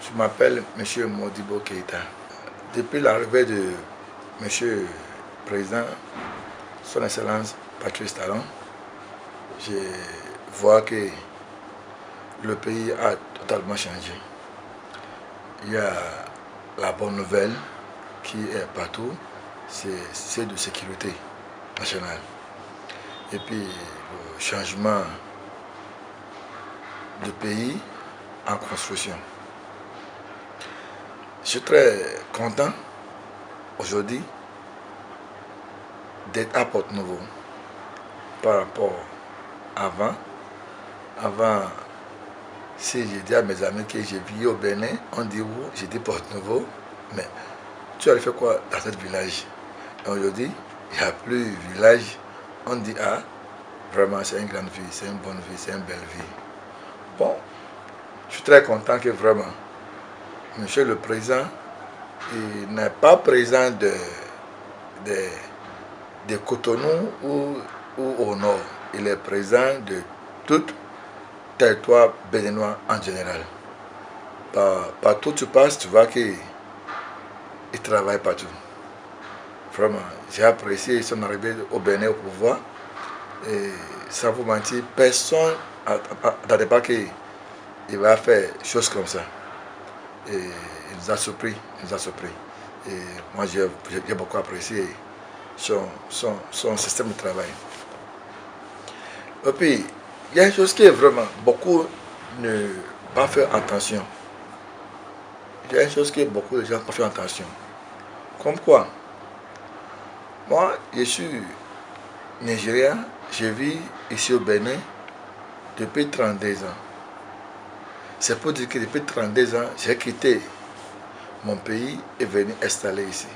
Je m'appelle M. Modibo Keïta. Depuis l'arrivée de M. le Président, Son Excellence Patrice Talon, je vois que le pays a totalement changé. Il y a la bonne nouvelle qui est partout, c'est de sécurité nationale. Et puis le changement de pays en construction. Je suis très content aujourd'hui d'être à Porte-Nouveau par rapport à avant. Avant, si j'ai dit à mes amis que j'ai vécu au Bénin, on dit où j'ai dit Porte-Nouveau, mais tu as fait quoi dans ce village? Et aujourd'hui, il n'y a plus de village. On dit ah, vraiment c'est une grande vie, c'est une bonne vie, c'est une belle vie. Bon, je suis très content que vraiment, Monsieur le Président, il n'est pas président de Cotonou ou au nord. Il est président de tout territoire béninois en général. Partout où tu passes, tu vois qu'il travaille partout. Vraiment, j'ai apprécié son arrivée au Bénin au pouvoir. Et sans vous mentir, personne n'attendait pas qu'il va faire des choses comme ça. Et il nous a surpris, Et moi, j'ai beaucoup apprécié son système de travail. Et puis, il y a une chose qui est vraiment, beaucoup ne pas faire attention. Il y a une chose que beaucoup de gens ne pas faire attention. Comme quoi, moi, je suis Nigérien, je vis ici au Bénin depuis 32 ans. C'est pour dire que depuis 32 ans, j'ai quitté mon pays et venu installer ici.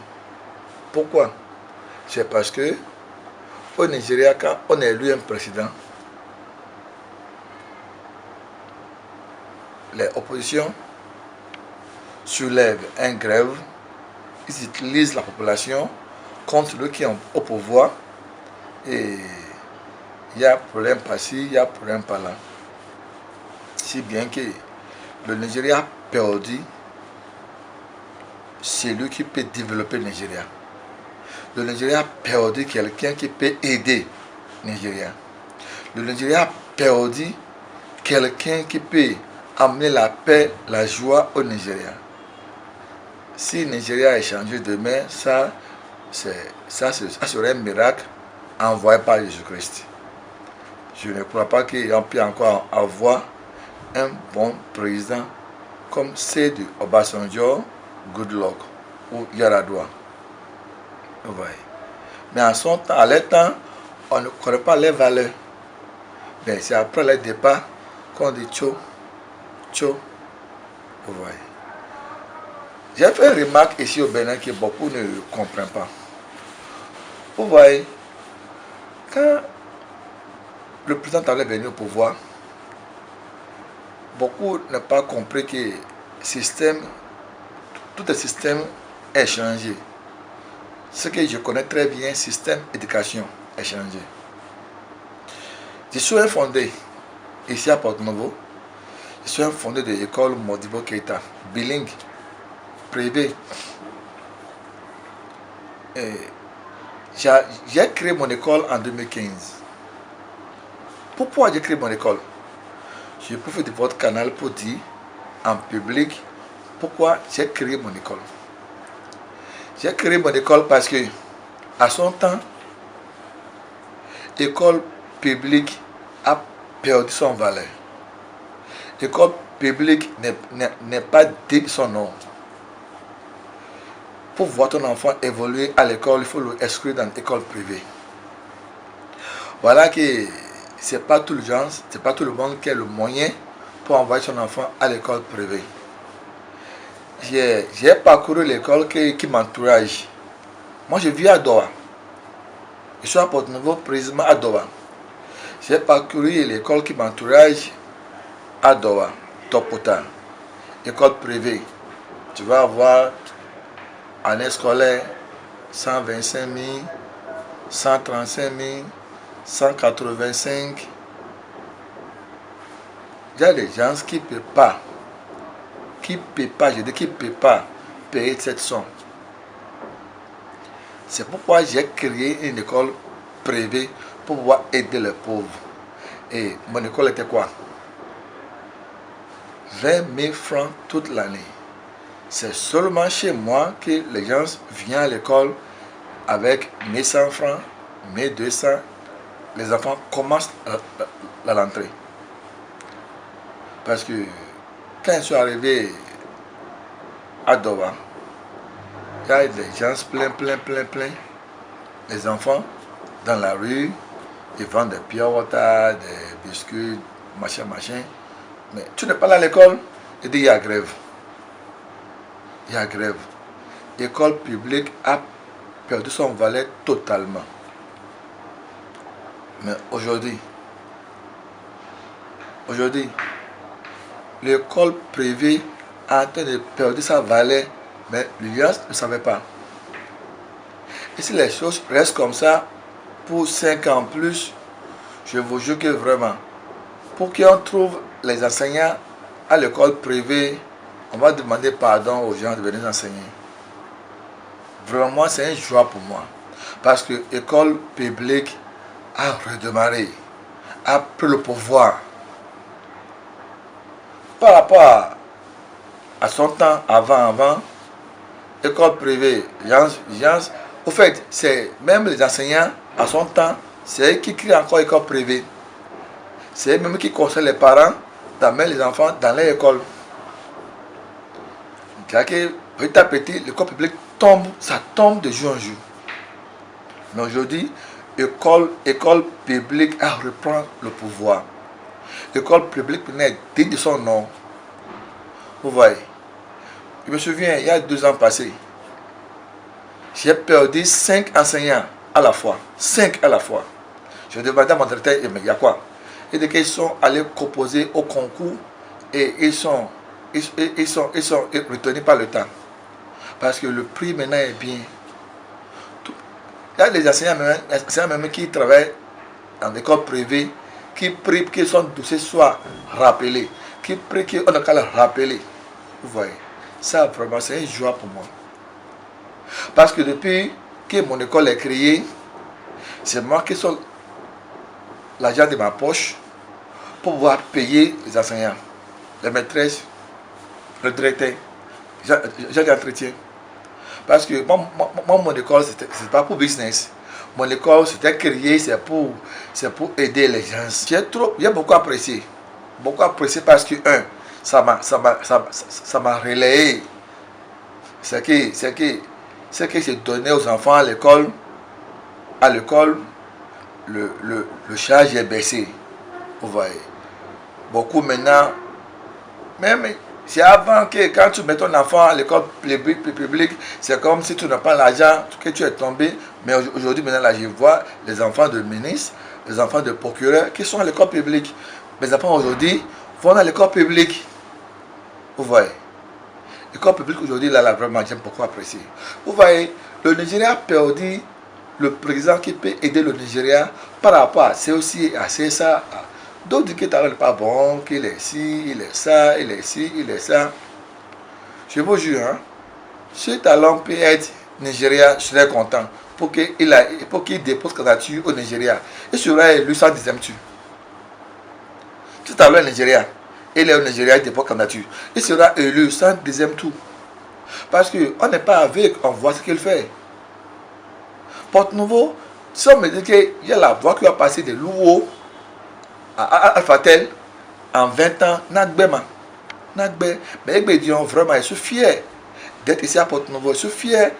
Pourquoi? C'est parce que au Nigeria, quand on élu un président, les oppositions soulèvent une grève, ils utilisent la population contre ceux qui sont au pouvoir et il y a problème par-ci, il y a problème par-là. Si bien que le Nigeria a perdu celui qui peut développer le Nigeria. Le Nigeria a perdu quelqu'un qui peut aider le Nigeria. Le Nigeria a perdu quelqu'un qui peut amener la paix, la joie au Nigeria. Si le Nigeria est changé demain, ça serait un miracle envoyé par Jésus-Christ. Je ne crois pas qu'on peut encore avoir un bon président comme c'est de Obasanjo, Goodluck ou Yaradua. Mais en son temps, à leur temps, on ne connaît pas les valeurs. Mais c'est après le départ qu'on dit tcho. Vous voyez. J'ai fait une remarque ici au Bénin que beaucoup ne comprennent pas. Vous voyez, quand le président est venu au pouvoir, beaucoup n'ont pas compris que tout le système est changé. Ce que je connais très bien, système éducation est changé. Je suis un fondé ici à Porte-Nouveau. Je suis un fondé de l'école Modibo Keïta, bilingue, privé. J'ai créé mon école en 2015. Pourquoi j'ai créé mon école? Je profite de votre canal pour dire en public pourquoi j'ai créé mon école. J'ai créé mon école parce que, à son temps, l'école publique a perdu son valeur. L'école publique n'est pas digne de son nom. Pour voir ton enfant évoluer à l'école, il faut l'inscrire dans l'école privée. Voilà que c'est pas tout le gens, c'est pas tout le monde qui a le moyen pour envoyer son enfant à l'école privée. J'ai parcouru l'école qui m'entourage. Moi, je vis à Doha. Je suis à Porte-Nouveau, précisément à Doha. J'ai parcouru l'école qui m'entourage à Doha, Topota, école privée. Tu vas avoir année scolaire 125 000, 135 000, 185. Il y a des gens qui ne peuvent pas qui ne peut pas, je dis qui ne peut pas payer cette somme. C'est pourquoi j'ai créé une école privée pour pouvoir aider les pauvres. Et mon école était quoi? 20 000 francs toute l'année. C'est seulement chez moi que les gens viennent à l'école avec 1100 francs, 1200. Les enfants commencent à l'entrée. Parce que quand ils sont arrivés à Doha, il y a des gens plein. Les enfants dans la rue, ils vendent des pure water, des biscuits, machin. Mais tu n'es pas là à l'école, il dit il y a grève. Il y a grève. L'école publique a perdu son valeur totalement. Mais aujourd'hui, l'école privée a en train de perdre sa valeur, mais l'UIAS ne savait pas. Et si les choses restent comme ça pour 5 ans plus, je vous jure que vraiment, pour qu'on trouve les enseignants à l'école privée, on va demander pardon aux gens de venir enseigner. Vraiment, c'est une joie pour moi. Parce que l'école publique a redémarré, a pris le pouvoir. Par rapport à son temps avant, école privée, au fait, c'est même les enseignants à son temps, c'est eux qui créent encore école privée. C'est eux même qui conseillent les parents d'amener les enfants dans leur école. Petit à petit, l'école publique tombe, ça tombe de jour en jour. Mais aujourd'hui, l'école publique a repris le pouvoir. L'école publique n'est digne de son nom. Vous voyez, je me souviens, il y a 2 ans passés, j'ai perdu 5 enseignants à la fois. 5 à la fois. Je demandais à mon directeur, mais il y a quoi? Et dès qu'ils sont allés proposer au concours et ils sont retenus par le temps. Parce que le prix maintenant est bien. Il y a des enseignants même qui travaillent dans des écoles privées, qui prient que son dossier soit rappelé, qui prient qu'on a qu'à le rappeler. Vous voyez, ça vraiment c'est une joie pour moi. Parce que depuis que mon école est créée, c'est moi qui sors l'argent de ma poche pour pouvoir payer les enseignants, les maîtresses, le directeur, j'ai des entretiens. Parce que mon école, c'était pas pour business. Mon école, c'était créé, c'est pour aider les gens. J'ai beaucoup apprécié. Beaucoup apprécié parce que, ça m'a relayé. C'est que j'ai donné aux enfants à l'école. À l'école, le charge est baissé. Vous voyez. Beaucoup maintenant, même c'est avant que quand tu mets ton enfant à l'école publique, c'est comme si tu n'as pas l'argent, que tu es tombé. Mais aujourd'hui, maintenant, là, je vois les enfants de ministres, les enfants de procureurs qui sont à l'école publique. Mes enfants aujourd'hui vont à l'école publique. Vous voyez. L'école publique aujourd'hui, là, vraiment, j'aime beaucoup apprécier. Vous voyez, le Nigeria a perdu le président qui peut aider le Nigeria par rapport à COC, à CSA. D'autres disent que talent n'est pas bon, qu'il est ci, il est ça, il est ci, il est ça. Je vous jure, hein, ce talent peut être Nigeria, je serais content pour qu'il dépose candidature au Nigeria. Il sera élu sans deuxième tour. Ce talent est Nigeria, il est au Nigeria, il dépose candidature. Il sera élu sans deuxième tour. Parce qu'on n'est pas avec, on voit ce qu'il fait. Porte Nouveau, si on me dit qu'il y a la voie qui va passer de Louo à Alphatel en 20 ans, mais Dion, vraiment, je suis fier d'être ici à Porte Nouveau, je suis fier.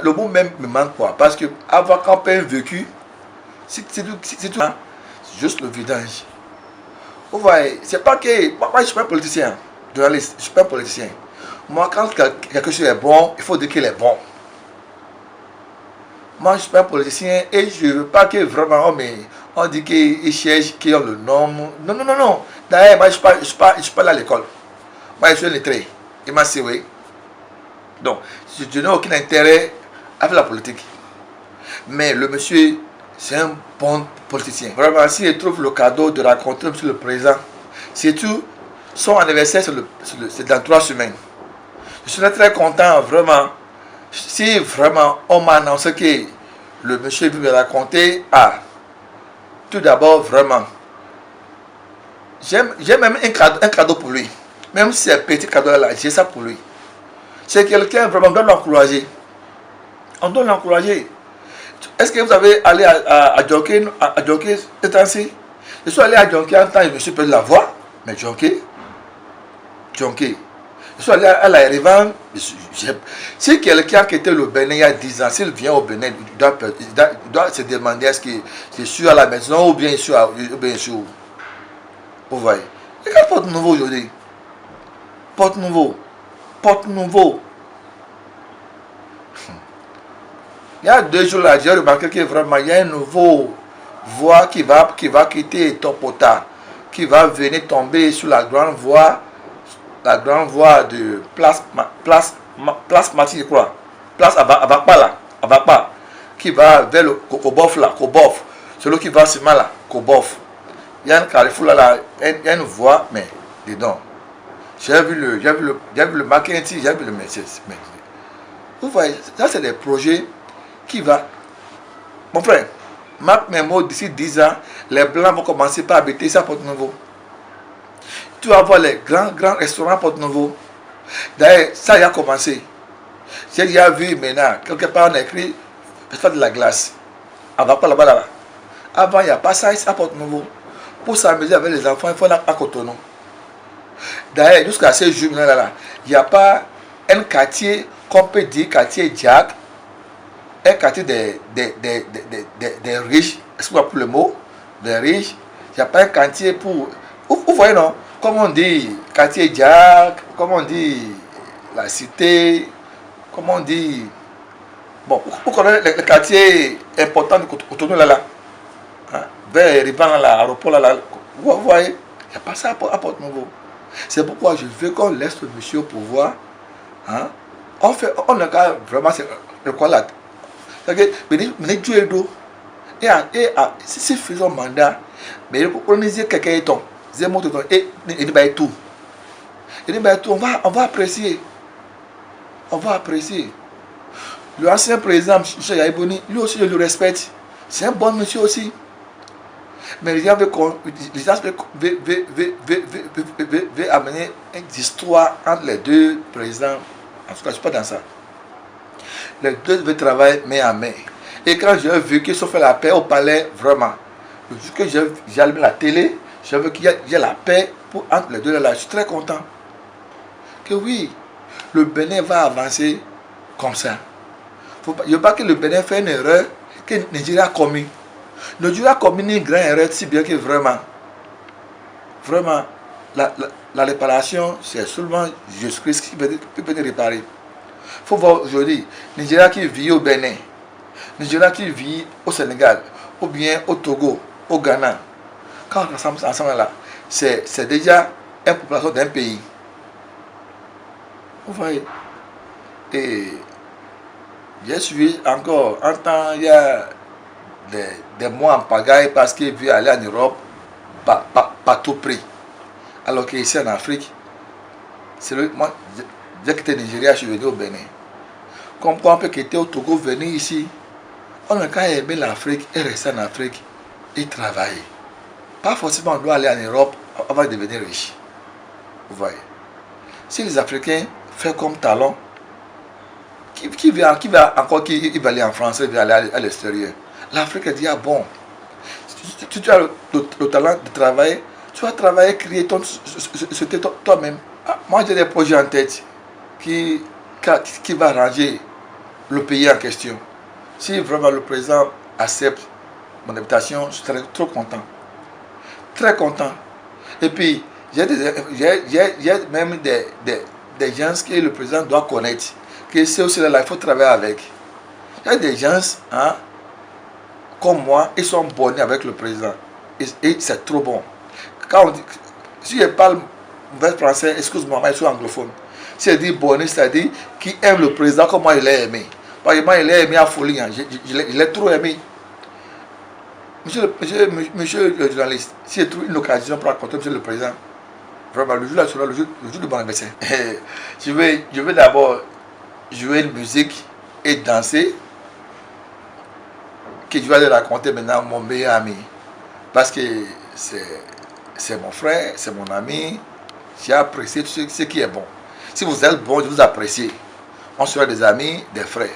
Le mot même me manque quoi, parce que avant qu'on ait vécu, c'est juste le vidange. Vous voyez, c'est pas que moi je suis pas un politicien, journaliste, je suis pas un politicien. Moi, quand quelque chose est bon, il faut dire qu'il est bon. Moi, je ne suis pas un politicien et je ne veux pas que vraiment on dit qu'ils cherchent, qu'ils ont le nom. Non. D'ailleurs, moi, je ne suis pas là à l'école. Moi, je suis lettré. Il m'a dit oui. Donc, je n'ai aucun intérêt à faire la politique. Mais le monsieur, c'est un bon politicien. Vraiment, s'il trouve le cadeau de rencontrer monsieur le président, Surtout, son anniversaire, c'est dans 3 semaines. Je serais très content, vraiment. Si vraiment on m'a annoncé que le monsieur veut me raconter, tout d'abord, vraiment, j'ai même un cadeau pour lui. Même si c'est un petit cadeau là, j'ai ça pour lui. C'est quelqu'un, vraiment, on doit l'encourager. On doit l'encourager. Est-ce que vous avez allé à Jonké, ce temps-ci? Je suis allé à Jonké en temps, je me suis perdu la voix. Mais Jonké. Je suis allé à l'aéroport. Si quelqu'un qui était au Bénin il y a 10 ans, s'il vient au Bénin, il doit se demander est-ce que je suis à la maison ou bien je suis où. Vous voyez. Regarde Porte Nouveau aujourd'hui. Porte Nouveau. Il y a 2 jours là, j'ai remarqué que vraiment il y a un nouveau voie qui va quitter Topota, qui va venir tomber sur la grande voie de place Martin, je crois. Place Abakpa là, qui va vers le Kobof là, celui qui va sur là, Kobof. Il y a un carrefour là, il y a une voie, mais dedans. J'ai vu le marketing, j'ai vu le métier. Vous voyez, ça c'est des projets qui va. Mon frère, Marc Memo, d'ici 10 ans, les Blancs vont commencer par habiter ça à Porte Nouveau. Tu vas voir les grands restaurants à Porte Nouveau. D'ailleurs, ça y a commencé. J'ai déjà vu maintenant, quelque part on a écrit faire de la glace. On va pas là-bas. Avant, il n'y a pas ça ici à Porte Nouveau. Pour s'amuser avec les enfants, il faut aller à Cotonou. D'ailleurs, jusqu'à ce jour-là, il n'y a pas un quartier qu'on peut dire quartier Jack, un quartier des riches, excusez-moi pour le mot, des riches. Il n'y a pas un quartier pour. Vous voyez, non? Comme on dit quartier Jack, comme on dit la cité, comme on dit. Bon, vous connaissez le quartier important de Cotonou là, hein? Vers Riban, l'aéroport là, vous voyez, il n'y a pas ça à Porte Nouveau. C'est pourquoi je veux qu'on laisse le monsieur au pouvoir. Hein? On a vraiment le quoi là. C'est-à-dire, mais Dieu est d'eau. Si faisons mandat, mais on dit quelqu'un est ton. Et il va tout. On va apprécier. On va apprécier. L'ancien président, M. Yaïbouni, lui aussi je le respecte. C'est un bon monsieur aussi. Mais les gens veulent amener une histoire entre les deux présidents. En tout cas, je ne suis pas dans ça. Les deux veulent travailler main à main. Et quand j'ai vu qu'ils ont fait la paix au palais, vraiment, le jour que j'ai allumé la télé, j'ai vu qu'il y a la paix entre les deux là. Je suis très content. Que oui, le Bénin va avancer comme ça. Il ne faut pas que le Bénin fasse une erreur que Nigeria a commis. Nigeria a commis une grande erreur, si bien que vraiment, la réparation, c'est seulement Jésus-Christ qui peut nous réparer. Il faut voir aujourd'hui, Nigeria qui vit au Bénin, Nigeria qui vit au Sénégal, ou bien au Togo, au Ghana. Quand on est ensemble là, c'est déjà une population d'un pays. Vous voyez. Et je suis encore, en temps, il y a des mois en pagaille parce qu'il veut aller en Europe par tout prix. Alors qu'ici en Afrique, moi, j'ai quitté le Nigeria, je suis venu au Bénin. Comme quoi on peut quitter au Togo, venir ici. On a qu'à aimer l'Afrique et rester en Afrique et travailler. Pas forcément on doit aller en Europe avant de devenir riche. Vous voyez. Si les Africains font comme talent, qui va aller en France, il va aller à l'extérieur. L'Afrique dit, ah bon, si tu as le talent de travailler, tu vas travailler, créer toi-même. Ah, moi j'ai des projets en tête qui va arranger le pays en question. Si vraiment le président accepte mon invitation, je serai trop content. Très content. Et puis, il y a même des gens que le président doit connaître. Que c'est aussi là, il faut travailler avec. Il y a des gens, hein, comme moi, ils sont bonnés avec le président. Et c'est trop bon. Quand on dit, si je parle mauvais français, excuse-moi, mais je suis anglophone. Si je dis bonné, c'est-à-dire qui aime le président comme moi il l'a aimé. Parce que moi il l'a aimé à folie, hein. Je l'ai trop aimé. Monsieur le journaliste, si je trouve une occasion pour raconter monsieur le président, Vraiment, le jour là sera le jour de mon anniversaire. Je vais d'abord jouer une musique et danser. Que je vais aller raconter maintenant à mon meilleur ami. Parce que c'est mon frère, c'est mon ami. J'ai apprécié tout ce qui est bon. Si vous êtes bon, je vous apprécie. On sera des amis, des frères.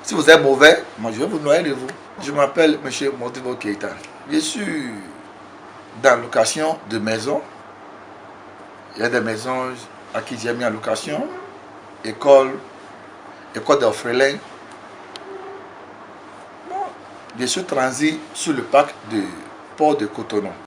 Si vous êtes mauvais, moi je vais vous noyer de vous. Je m'appelle M. Modibo Keita. Je suis dans la location de maisons. Il y a des maisons à qui j'ai mis en location. École d'orphelins. Je suis transi sur le parc de Port de Cotonou.